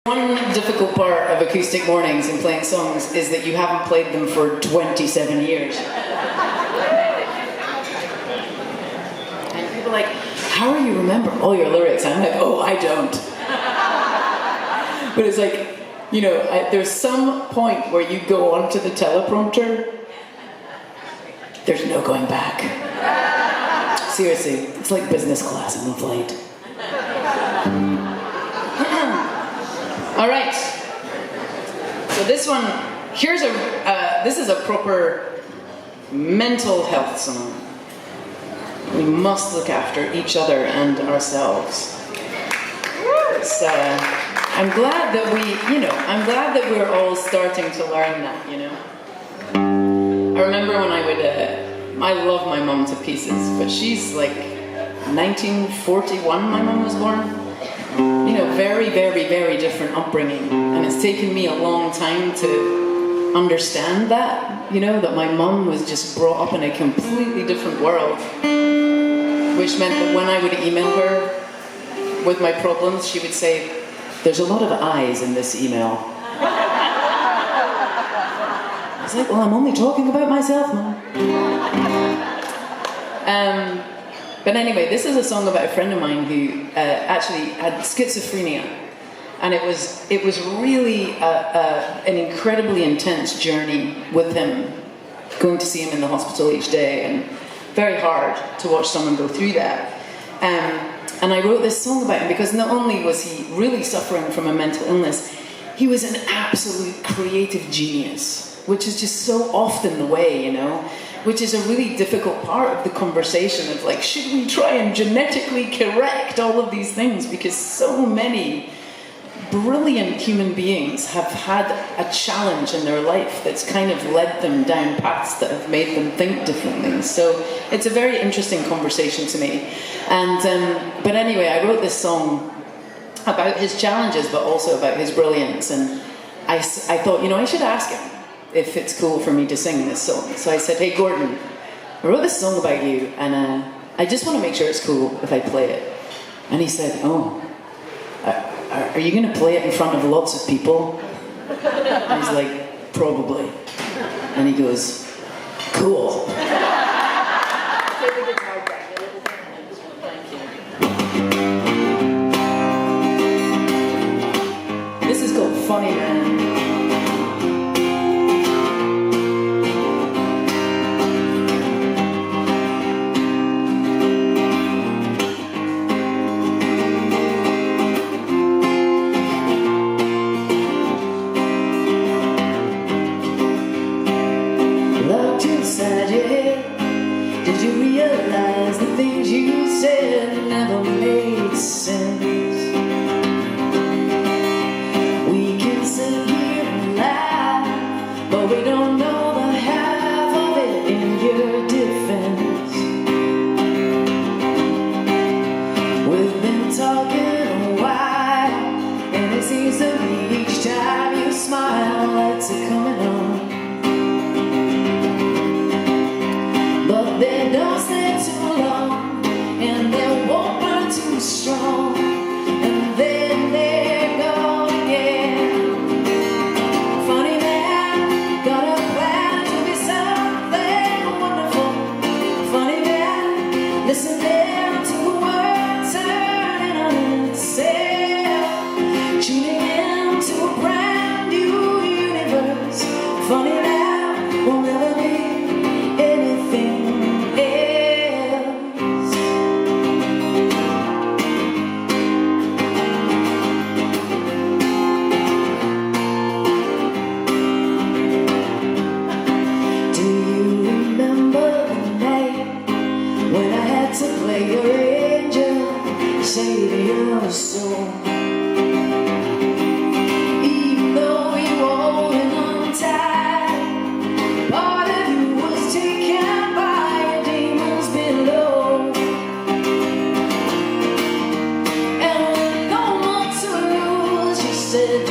One difficult part of acoustic mornings and playing songs is that you haven't played them for 27 years. And people are like, how do you remember all your lyrics? And I'm like, oh, I don't. But it's like, you know, there's some point where you go onto the teleprompter, there's no going back. Seriously, it's like business class on a flight. All right, so this one, this is a proper mental health song. We must look after each other and ourselves. I'm glad that I'm glad that we're all starting to learn that, you know. I remember when I love my mum to pieces, but she's like 1941, my mum was born. You know, very, very, very different upbringing. And it's taken me a long time to understand that, you know, that my mum was just brought up in a completely different world. Which meant that when I would email her with my problems, she would say, there's a lot of I's in this email. I was like, well, I'm only talking about myself, Mum. But anyway, this is a song about a friend of mine who actually had schizophrenia, and it was really an incredibly intense journey with him, going to see him in the hospital each day, and very hard to watch someone go through that. And I wrote this song about him because not only was he really suffering from a mental illness, he was an absolute creative genius, which is just so often the way, you know. Which is a really difficult part of the conversation of like, should we try and genetically correct all of these things? Because so many brilliant human beings have had a challenge in their life that's kind of led them down paths that have made them think differently. So it's a very interesting conversation to me. And but anyway, I wrote this song about his challenges, but also about his brilliance. And I thought, you know, I should ask him if it's cool for me to sing this song. So I said, hey Gordon, I wrote this song about you, and I just want to make sure it's cool if I play it. And he said, oh, are you going to play it in front of lots of people? I was like, probably. And he goes, cool. This is called Funny Man. Inside your head, did you realize the things you said never made sense? We can sit here and laugh, but we don't know the half of it in your defense. We've been talking a while, and it seems to me each time you smile, lights are coming on. But they don't stay too long, and they won't burn too strong, and then they go again. Funny man, got a plan to be something wonderful. Funny man, listening to a word turning on itself, tuning into a brand new universe. Funny man will never be anything. To play your angel, save your soul. Even though you were holding on tight, part of you was taken by your demons below. And with no more to lose, you said,